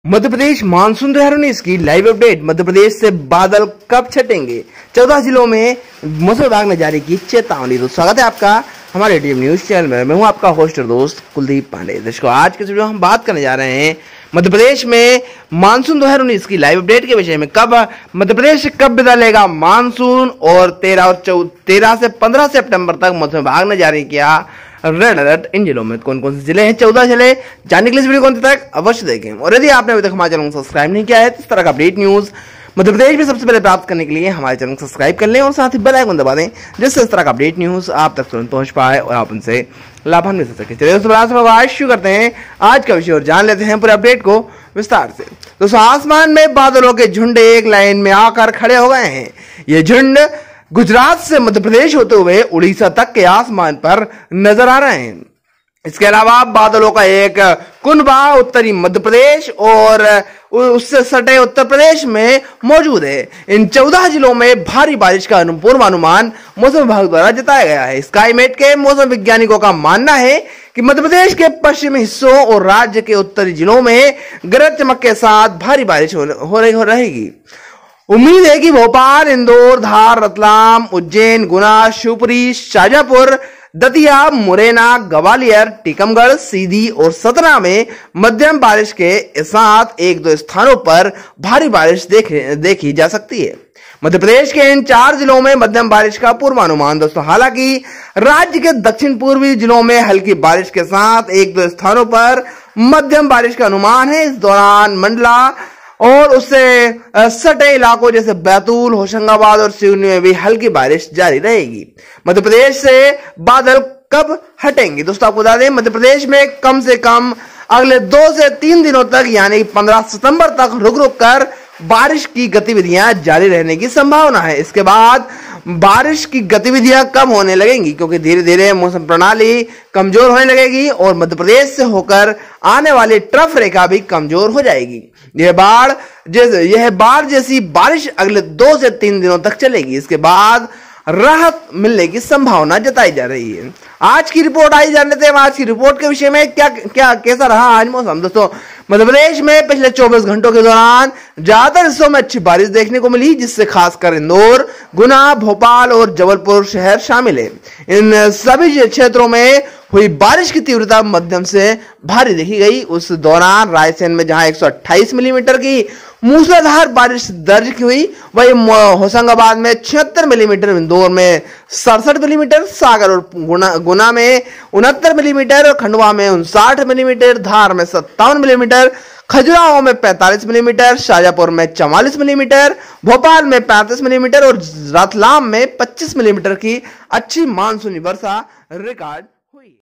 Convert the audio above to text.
Madhya Pradesh monsoon 2019 की live update. Madhya Pradesh से बादल कब छटेंगे, 14 जिलों में मौसम विभाग ने जारी की चेतावनी। तो स्वागत है आपका हमारे एटीएम न्यूज चैनल में। मैं हूं आपका होस्ट और दोस्त कुलदीप पांडे। दर्शकों, आज के वीडियो हम बात करने जा रहे हैं मध्य प्रदेश में मानसून 2019 की लाइव अपडेट के विषय में। कब मध्य प्रदेश कब विदा लेगा मानसून, और 13 से 15 सितंबर तक मौसम विभाग ने जारी किया रेड अलर्ट। इन जिलों में कौन कौन से जिले हैं, 14 जिले। जानने के लिए इस वीडियो को अंत तक अवश्य देखें, और यदि आपने अभी तक हमारे चैनल को सब्सक्राइब नहीं किया है तो इस तरह का अपडेट न्यूज मध्य प्रदेश में सबसे पहले प्राप्त करने के लिए हमारे चैनल को सब्सक्राइब कर लें और साथ ही बेल आइकन दबा दें, जिससे इस तरह का अपडेट न्यूज आप तक तुरंत पहुंच पाए और आप उनसे लाभान्वित हो सके। चलिए दोस्तों, शुरू करते हैं आज का विषय और जान लेते हैं पूरे अपडेट को विस्तार से। दोस्तों, आसमान में बादलों के झुंड एक लाइन में आकर खड़े हो गए हैं। ये झुंड गुजरात से मध्य प्रदेश होते हुए उड़ीसा तक के आसमान पर नजर आ रहे हैं। इसके अलावा बादलों का एक कुनबा उत्तरी मध्य प्रदेश और उससे सटे उत्तर प्रदेश में मौजूद है। इन 14 जिलों में भारी बारिश का पूर्वानुमान मौसम विभाग द्वारा जताया गया है। स्काईमेट के मौसम वैज्ञानिकों का मानना है कि मध्य प्रदेश के पश्चिमी हिस्सों और राज्य के उत्तरी जिलों में गरज चमक के साथ भारी बारिश हो रहेगी। उम्मीद है कि भोपाल, इंदौर, धार, रतलाम, उज्जैन, गुना, शिवपुरी, शाजापुर, दतिया, मुरैना, ग्वालियर, टीकमगढ़, सीधी और सतना में मध्यम बारिश के साथ एक दो स्थानों पर भारी बारिश देखी जा सकती है। मध्य प्रदेश के इन 4 जिलों में मध्यम बारिश का पूर्वानुमान। दोस्तों, हालांकि राज्य के दक्षिण पूर्वी जिलों में हल्की बारिश के साथ एक दो स्थानों पर मध्यम बारिश का अनुमान है। इस दौरान मंडला और उससे सटे इलाकों जैसे बैतूल, होशंगाबाद और सिवनी में भी हल्की बारिश जारी रहेगी। मध्य प्रदेश से बादल कब हटेंगे? दोस्तों, आपको बता दें, मध्य प्रदेश में कम से कम अगले 2 से 3 दिनों तक यानी 15 सितंबर तक रुक रुक कर बारिश की गतिविधियां जारी रहने की संभावना है। इसके बाद बारिश की गतिविधियां कम होने लगेंगी, क्योंकि धीरे धीरे मौसम प्रणाली कमजोर होने लगेगी और मध्य प्रदेश से होकर आने वाली ट्रफ रेखा भी कमजोर हो जाएगी। यह बाढ़ जैसी बारिश अगले 2 से 3 दिनों तक चलेगी। इसके बाद राहत मिलने की संभावना जताई जा रही है। आज की रिपोर्ट आई जान लेते हैं आज की रिपोर्ट के विषय में। कैसा रहा आज मौसम? दोस्तों, मध्य प्रदेश में पिछले 24 घंटों के दौरान ज्यादातर हिस्सों में अच्छी बारिश देखने को मिली, जिससे खासकर इंदौर, गुना, भोपाल और जबलपुर शहर शामिल है। इन सभी क्षेत्रों में हुई बारिश की तीव्रता मध्यम से भारी देखी गई। उस दौरान रायसेन में जहां 128 मिलीमीटर की मूसलाधार बारिश दर्ज की हुई, वही होशंगाबाद में 76 मिलीमीटर, इंदौर में 67 मिलीमीटर, सागर और गुना में 69 मिलीमीटर, खंडवा में 59 मिलीमीटर, धार में 57 मिलीमीटर, खजुराहो में 45 मिलीमीटर, शाजापुर में 44 मिलीमीटर, भोपाल में 35 मिलीमीटर और रतलाम में 25 मिलीमीटर की अच्छी मानसूनी वर्षा रिकॉर्ड